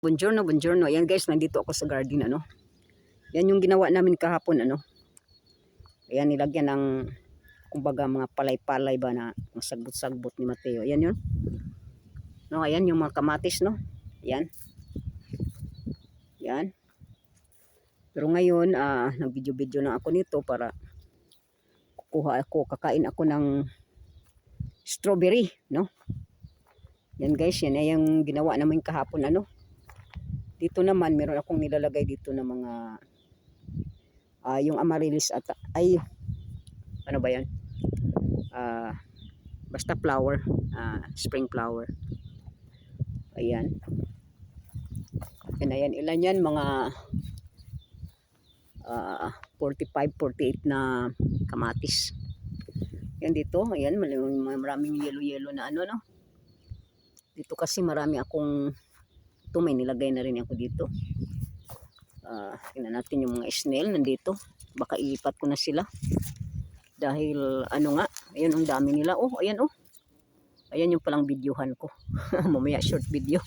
Buongiorno, buongiorno. Ayan guys, nandito ako sa garden, ano. Yan yung ginawa namin kahapon, ano. Ayan, nilagyan ng, kumbaga, mga palay-palay ba na sagbot-sagbot ni Mateo. Ayan yun. No, ayan yung mga kamatis, no. Ayan. Ayan. Pero ngayon, nag-video-video na ako nito para kakain ako ng strawberry, no. Yan guys, yan ay yung ginawa namin kahapon, ano. Dito naman, meron akong nilalagay dito ng mga, yung amaryllis at, ano ba yan? Basta flower, spring flower. Ayan. Ayan, ilan yan? Mga 45, 48 na kamatis. Yan dito, ayan, maraming yellow-yellow na ano, no? Dito kasi marami akong, ito may nilagay na rin ako dito. Tingnan natin yung mga snail nandito. Baka ilipat ko na sila. Dahil ano nga, ayan ang dami nila. Oh, ayan oh. Ayan yung palang videohan ko. Mamaya short video.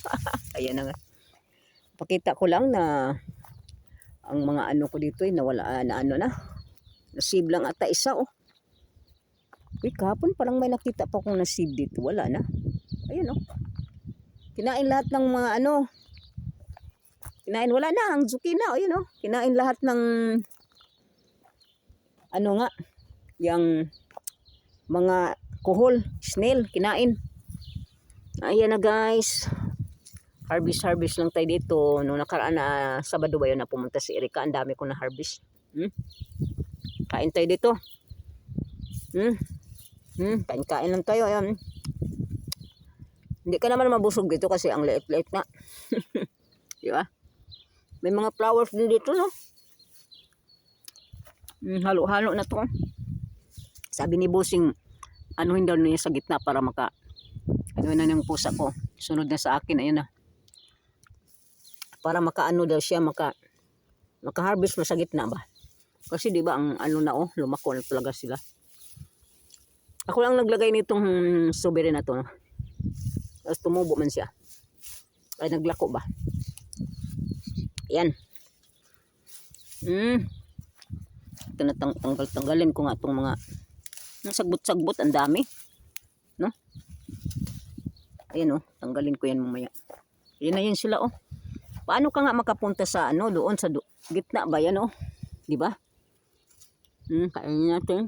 Ayan na nga. Pakita ko lang na ang mga ano ko dito ay nawala na ano na. Nasib lang ata isa oh. Uy, kahapon parang may nakita pa akong nasib dito. Wala na. Ayan oh. Kinain lahat ng mga ano. Kinain, wala na. Ang zucchini, ayun oh. Kinain lahat ng ano nga. Yung mga kuhol, snail, kinain. Ayan na guys. Harvest lang tayo dito. Noong nakaraan na Sabado ba yun na pumunta si Erika. Ang dami ko na harvest. Kain tayo dito. Kain lang tayo. Ayan. Hindi ka naman mabusog dito kasi ang liit-liit na. Diba? May mga flowers din dito, no? Halo-halo na to. Sabi ni Bossing, anuhin daw niya sa gitna para ano na ng pusa ko. Sunod na sa akin, ayun na. Para makaano daw siya, maka-harvest mo sa gitna ba? Kasi di ba ang ano na oh, lumako na talaga sila. Ako lang naglagay nitong strawberry na to, no? Tapos tumubo man siya. Ay naglako ba? Yan. Ito na tanggalin ko nga itong mga sagbot-sagbot. Ang dami. No? Ayan oh. Tanggalin ko yan mamaya. Ayan na yun sila oh. Paano ka nga makapunta sa ano doon sa gitna ba yan oh? Diba? Kainin natin.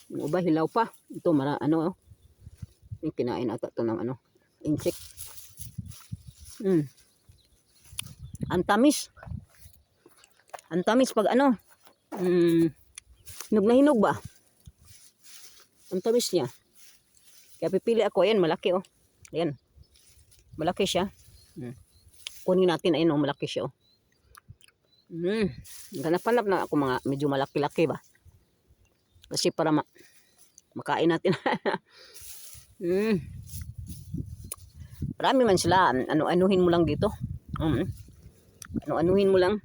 Yung iba hilaw pa. Ito ano oh. Yung kinain ata ito ng ano. Insect. Ang tamis. Ang tamis pag ano. Hinog na hinog ba? Ang tamis niya. Kaya pipili ako. Ayan, malaki oh. Ayan. Malaki siya. Kunin natin. Ayan oh, malaki siya oh. Ganap-hanap na ako mga medyo malaki-laki ba. Kasi para makain natin. Marami man sila. Anuhin mo lang dito. Anuhin mo lang.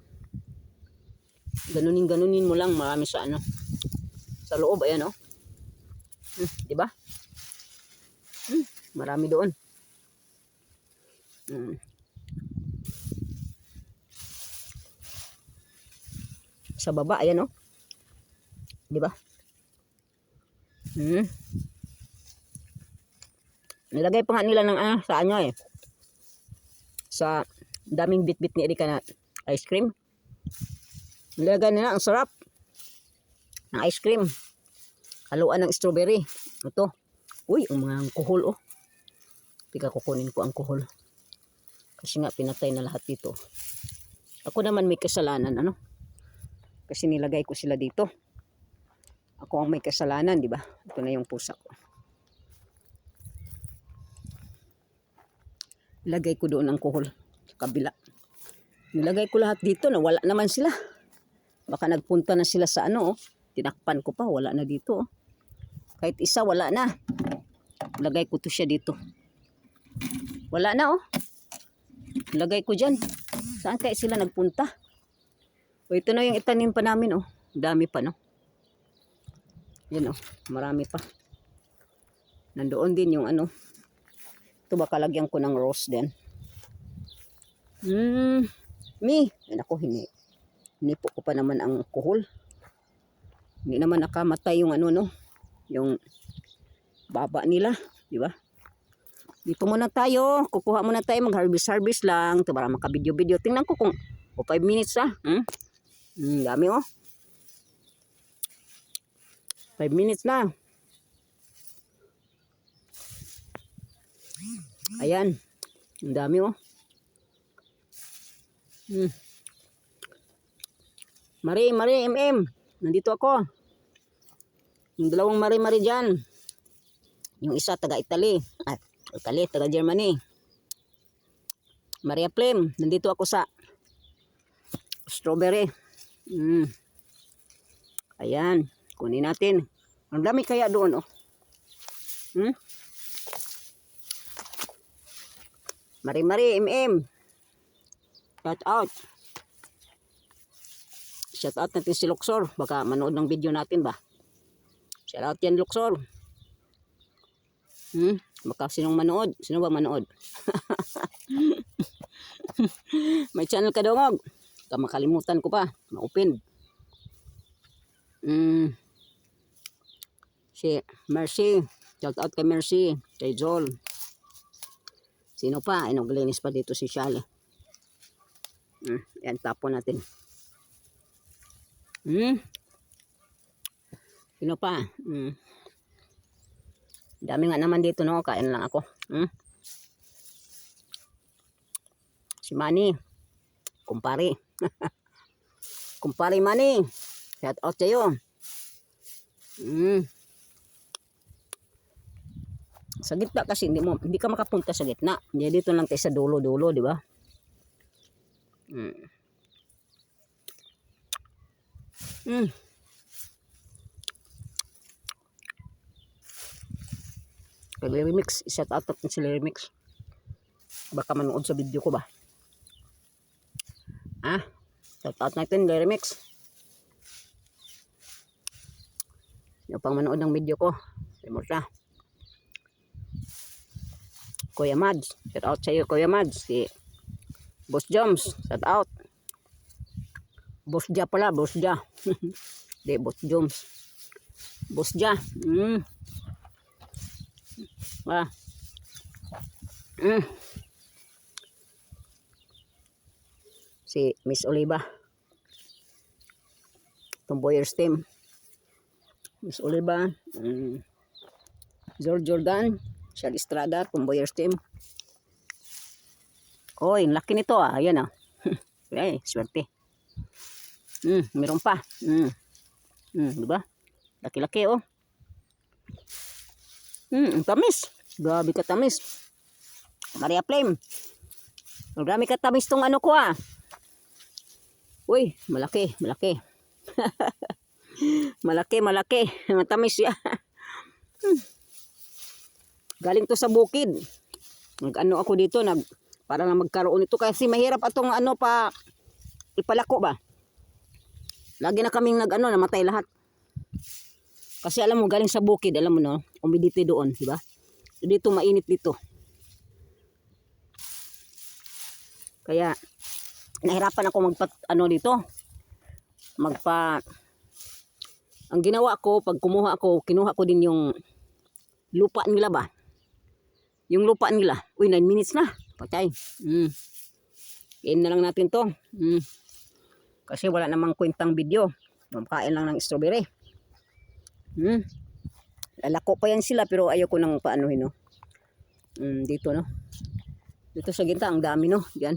Ganunin mo lang. Marami sa ano. Sa loob. Ayan oh. Diba? Marami doon. Sa baba. Ayan oh. Diba? Nilagay pa nga nila ng sa ano eh. Sa daming bit-bit ni Erika na ice cream. Nilagay nila, ang sarap. Ng ice cream. Haluan ng strawberry. Ito. Uy, ang mga kuhol oh. Tika kukunin ko ang kuhol. Kasi nga pinatay na lahat dito. Ako naman may kasalanan ano. Kasi nilagay ko sila dito. Ako ang may kasalanan, di ba? Ito na yung pusa ko. Nilagay ko doon ang kuhol sa kabila. Nilagay ko lahat dito na wala naman sila. Baka nagpunta na sila sa ano oh. Tinakpan ko pa, wala na dito oh. Kahit isa wala na. Lagay ko to siya dito. Wala na oh. Lagay ko dyan. Saan kaya sila nagpunta? O ito na yung itanim pa namin oh. Dami pa no. Yan oh. Marami pa. Nandoon din yung ano. Ito baka lagyan ko ng rose din. Yan ako, hinipo ko pa naman ang kuhol. Hindi naman nakamatay yung ano, no? Yung baba nila, di ba? Dito muna tayo, kukuha muna tayo, mag-harvest lang. Ito para maka-video-video. Tingnan ko kung 5 minutes ah. Dami oh. 5 minutes na. Ayan. Ang dami oh. Mari, nandito ako. Yung dalawang mari dyan. Yung isa taga Italy. Italy, taga Germany. Maria Flame, nandito ako sa strawberry. Ayan, kunin natin. Ang dami kaya doon oh. Mari, shout out. Shout out natin si Luxor. Baka manood ng video natin ba? Shout out yan Luxor. Baka sinong manood? Sino ba manood? May channel ka dongog. Baka makalimutan ko pa. Ma-open. Si Mercy. Shout out kay Mercy. Kay Joel. Sino pa? Naglinis pa dito si Shali. Yan, tapon natin. Sino pa? Dami nga naman dito, no? Kain lang ako. Si Manny. Kumpari. Kumpari Manny. Shout out sa'yo. Sa gitna kasi hindi ka makapunta sa gitna. Hindi dito lang tayo sa dulo-dulo, di ba? Remix, shout out natin si Remix. Baka manood sa video ko ba? Shout out natin Remix. Yung pang manood ng video ko. Remort na. Kuya Mads, shout out sa iyo Kuya Mads. Si Boss Joms, shout out. Boss Ja pala, Boss Ja. Di, Boss Joms. Boss Ja. Si Miss Oliva. Tomboyers team. Miss Oliva. Jordan. Shal Estrada, Tomboyers team. Oy, laki nito ah. Ayan ah. Ay, swerte. Meron pa. Diba? Laki-laki oh. Tamis. Grabe ka tamis. Maria Flame. Grabe ka tamis tong ano ko ah. Uy, malaki. malaki. Matamis yan. Galing to sa bukid. Nag-ano ako dito, para na magkaroon ito kasi mahirap atong ano pa ipalako ba. Lagi na kaming namatay lahat. Kasi alam mo galing sa bukid, alam mo no, humidity doon, di ba? Dito mainit dito. Kaya nahirapan ako dito. Ang ginawa ko pag kinuha ko din yung lupa nila ba? Yung lupa nila. Uy, 9 minutes na. Patay. Kain na lang natin to. Kasi wala namang kwentang video. Kain lang ng strawberry. Lalako pa yan sila pero ayoko nang paanuhin no. Dito no. Dito sa ginta ang dami no. Yan.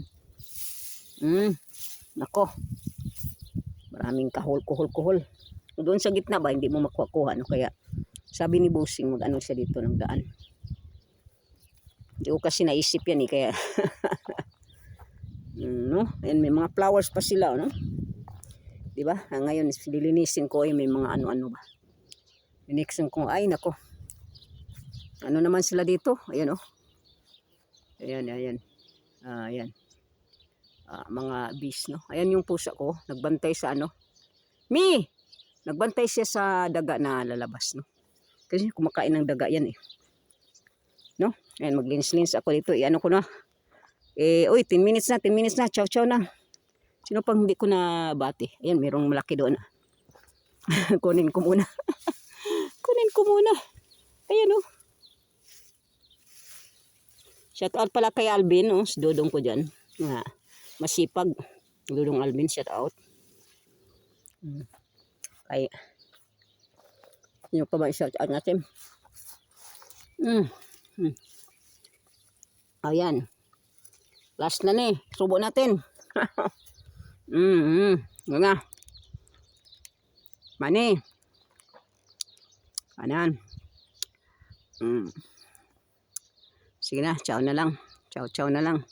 Nako. Maraming kuhol. Doon sa gitna ba hindi mo makuha no, kaya sabi ni Bossing mag-ano siya dito ng daan. Hindi ko kasi naisip yan eh, kaya no? Ayan, may mga flowers pa sila no? Diba? Ngayon dilinisin ko may mga ano-ano ba. Linixin ko, ay nako. Ano naman sila dito? Ayan oh. Ayan. Ayan. Mga bees no. Ayan yung pusa ko, nagbantay sa ano. Nagbantay siya sa daga na lalabas no. Kasi kumakain ng daga yan eh. No? Ayan, maglinis-linis ako dito. Ano ko na. Uy, 10 minutes na, 10 minutes na. Ciao, ciao na. Sino pang hindi ko na bati? Ayan, mayroong malaki doon. Kunin ko muna. Kunin ko muna. Ayan oh. Shout out pala kay Alvin, oh. Si Dodong ko dyan. Masipag. Dodong Alvin, shout out. Ay, ano pa ba i-shout out natin? Ayan. Last na ni. Subo natin. Nga. Mani. Anan. Sige na. Ciao na lang. Ciao, ciao na lang.